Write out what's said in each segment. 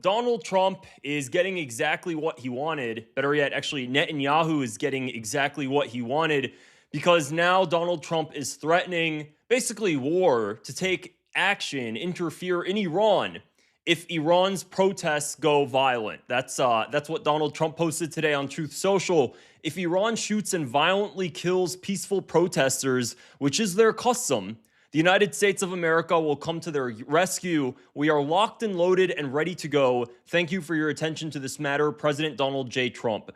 Donald Trump is getting exactly what he wanted. Better yet, actually, Netanyahu is getting exactly what he wanted because now Donald Trump is threatening basically war to take action, interfere in Iran if Iran's protests go violent. That's what Donald Trump posted today on Truth Social. If Iran shoots and violently kills peaceful protesters, which is their custom, the United States of America will come to their rescue. We are locked and loaded and ready to go. Thank you for your attention to this matter, President Donald J. Trump.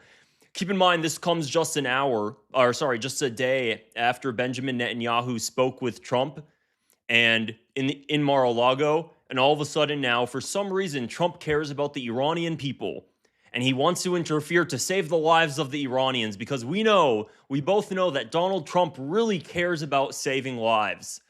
Keep in mind, this comes just just a day after Benjamin Netanyahu spoke with Trump and in Mar-a-Lago. And all of a sudden now, for some reason, Trump cares about the Iranian people. And he wants to interfere to save the lives of the Iranians because we both know that Donald Trump really cares about saving lives.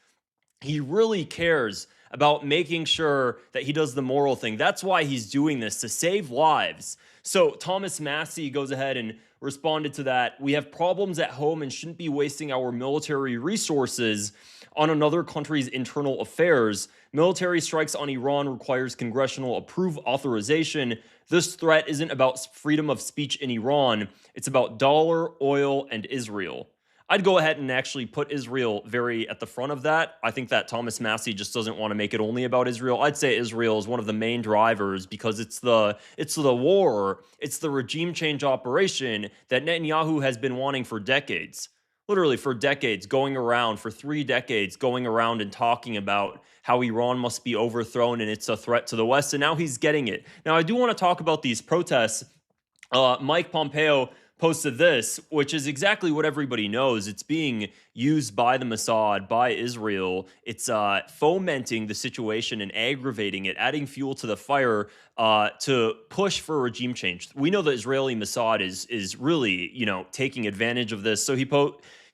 He really cares about making sure that he does the moral thing. That's why he's doing this, to save lives. So Thomas Massie goes ahead and responded to that. We have problems at home and shouldn't be wasting our military resources on another country's internal affairs. Military strikes on Iran requires congressional authorization. This threat isn't about freedom of speech in Iran. It's about dollar, oil, and Israel. I'd go ahead and actually put Israel very at the front of that. I think that Thomas Massie just doesn't want to make it only about Israel. I'd say Israel is one of the main drivers because it's the war, it's the regime change operation that Netanyahu has been wanting for decades. Literally for decades, for 3 decades, going around and talking about how Iran must be overthrown and it's a threat to the West, and now he's getting it. Now, I do want to talk about these protests. Mike Pompeo posted this, which is exactly what everybody knows. It's being used by the Mossad, by Israel. It's fomenting the situation and aggravating it, adding fuel to the fire to push for regime change. We know the Israeli Mossad is really, taking advantage of this. So he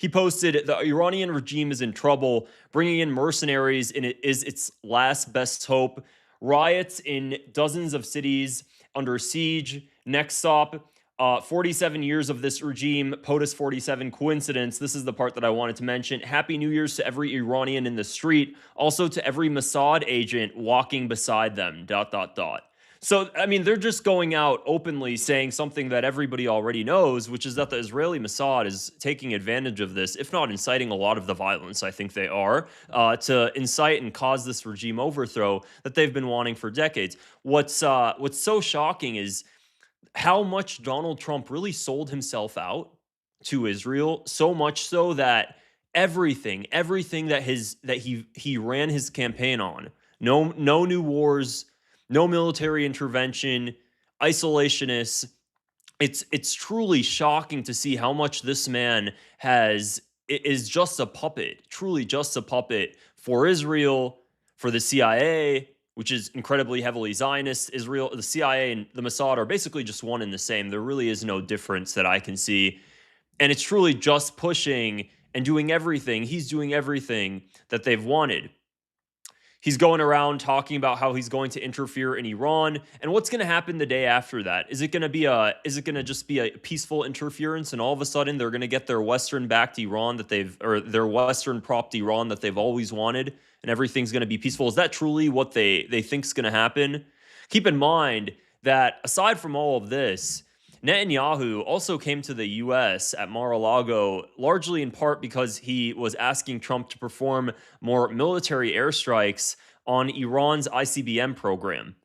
posted, the Iranian regime is in trouble. Bringing in mercenaries is its last best hope. Riots in dozens of cities under siege. Next stop, 47 years of this regime, POTUS 47 coincidence. This is the part that I wanted to mention. Happy New Year's to every Iranian in the street. Also to every Mossad agent walking beside them, ... So, I mean, they're just going out openly saying something that everybody already knows, which is that the Israeli Mossad is taking advantage of this, if not inciting a lot of the violence, I think they are, to incite and cause this regime overthrow that they've been wanting for decades. What's so shocking is how much Donald Trump really sold himself out to Israel, so much so that everything that he ran his campaign on, no new wars, no military intervention, isolationists. It's truly shocking to see how much this man is just a puppet, truly just a puppet for Israel, for the CIA, which is incredibly heavily Zionist. Israel, the CIA, and the Mossad are basically just one and the same. There really is no difference that I can see. And it's truly just pushing and doing everything. He's doing everything that they've wanted. He's going around talking about how he's going to interfere in Iran, and what's going to happen the day after that? Is it going to just be a peaceful interference, and all of a sudden they're going to get their Western-backed Iran their Western-propped Iran that they've always wanted, and everything's going to be peaceful? Is that truly what they think is going to happen? Keep in mind that aside from all of this, Netanyahu also came to the U.S. at Mar-a-Lago largely in part because he was asking Trump to perform more military airstrikes on Iran's ICBM program.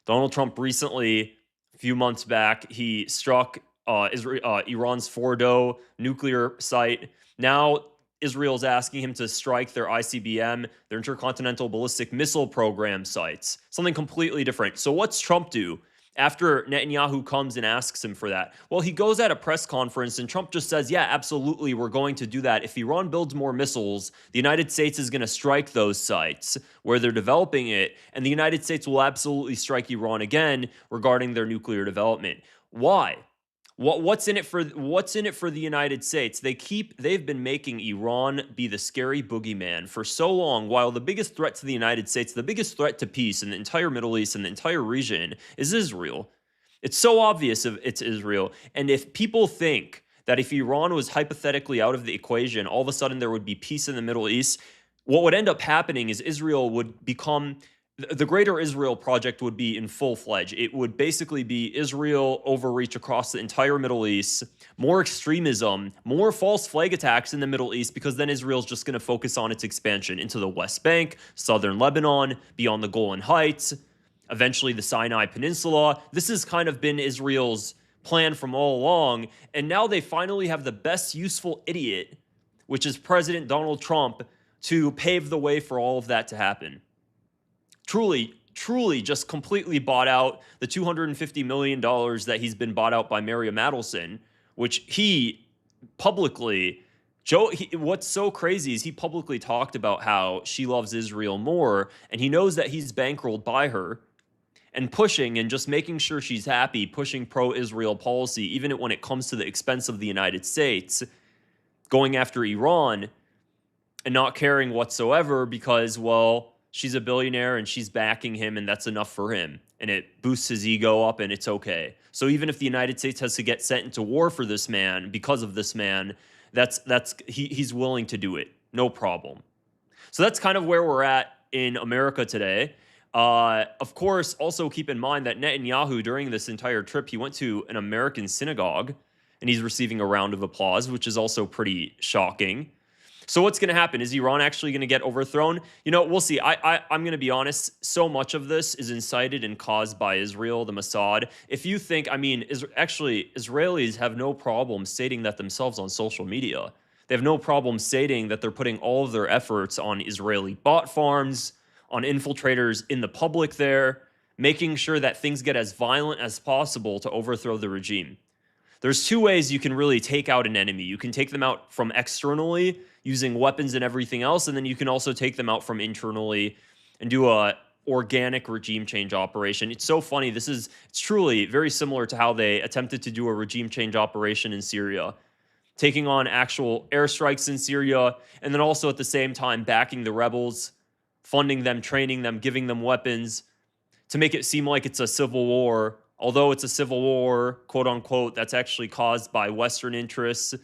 Donald Trump recently, a few months back, he struck Iran's Fordo nuclear site. Now Israel's asking him to strike their ICBM, their intercontinental ballistic missile program sites. Something completely different. So what's Trump do after Netanyahu comes and asks him for that? Well, he goes at a press conference and Trump just says, yeah, absolutely, we're going to do that. If Iran builds more missiles, the United States is going to strike those sites where they're developing it, and the United States will absolutely strike Iran again regarding their nuclear development. Why? What's in it for the United States? They've been making Iran be the scary boogeyman for so long, while the biggest threat to the United States, the biggest threat to peace in the entire Middle East and the entire region is Israel. It's so obvious it's Israel. And if people think that if Iran was hypothetically out of the equation, all of a sudden there would be peace in the Middle East, what would end up happening is Israel would become the Greater Israel Project would be in full-fledged. It would basically be Israel overreach across the entire Middle East, more extremism, more false flag attacks in the Middle East, because then Israel's just going to focus on its expansion into the West Bank, southern Lebanon, beyond the Golan Heights, eventually the Sinai Peninsula. This has kind of been Israel's plan from all along, and now they finally have the best useful idiot, which is President Donald Trump, to pave the way for all of that to happen. Truly just completely bought out the $250 million that he's been bought out by Miriam Adelson, which he publicly, what's so crazy is he publicly talked about how she loves Israel more, and he knows that he's bankrolled by her, and pushing and just making sure she's happy, pushing pro-Israel policy, even when it comes to the expense of the United States, going after Iran and not caring whatsoever because, well, she's a billionaire and she's backing him and that's enough for him. And it boosts his ego up and it's okay. So even if the United States has to get sent into war for this man, because of this man, he's willing to do it. No problem. So that's kind of where we're at in America today. Of course, also keep in mind that Netanyahu, during this entire trip, he went to an American synagogue and he's receiving a round of applause, which is also pretty shocking. So what's going to happen? Is Iran actually going to get overthrown? You know, we'll see. I'm going to be honest. So much of this is incited and caused by Israel, the Mossad. If you think, I mean, actually, Israelis have no problem stating that themselves on social media. They have no problem stating that they're putting all of their efforts on Israeli bot farms, on infiltrators in the public there, making sure that things get as violent as possible to overthrow the regime. There's two ways you can really take out an enemy. You can take them out from externally using weapons and everything else, and then you can also take them out from internally and do a organic regime change operation. It's so funny. It's truly very similar to how they attempted to do a regime change operation in Syria, taking on actual airstrikes in Syria, and then also at the same time backing the rebels, funding them, training them, giving them weapons to make it seem like it's a civil war, although it's a civil war, quote unquote, that's actually caused by Western interests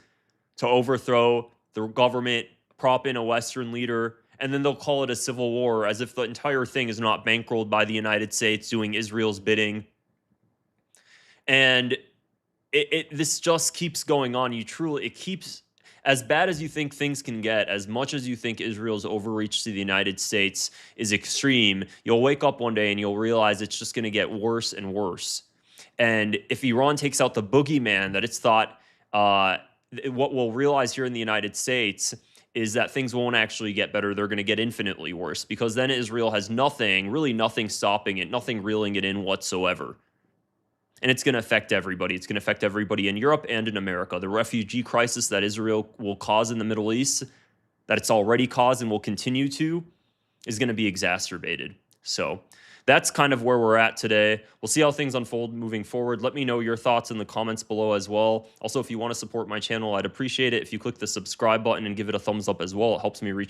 to overthrow the government, prop in a Western leader, and then they'll call it a civil war as if the entire thing is not bankrolled by the United States doing Israel's bidding. And this just keeps going on. It keeps, as bad as you think things can get, as much as you think Israel's overreach to the United States is extreme, you'll wake up one day and you'll realize it's just going to get worse and worse. And if Iran takes out the boogeyman that it's thought, what we'll realize here in the United States is that things won't actually get better. They're going to get infinitely worse, because then Israel has nothing, really nothing stopping it, nothing reeling it in whatsoever. And it's going to affect everybody. It's going to affect everybody in Europe and in America. The refugee crisis that Israel will cause in the Middle East, that it's already caused and will continue to, is going to be exacerbated. So that's kind of where we're at today. We'll see how things unfold moving forward. Let me know your thoughts in the comments below as well. Also, if you want to support my channel, I'd appreciate it if you click the subscribe button and give it a thumbs up as well. It helps me reach more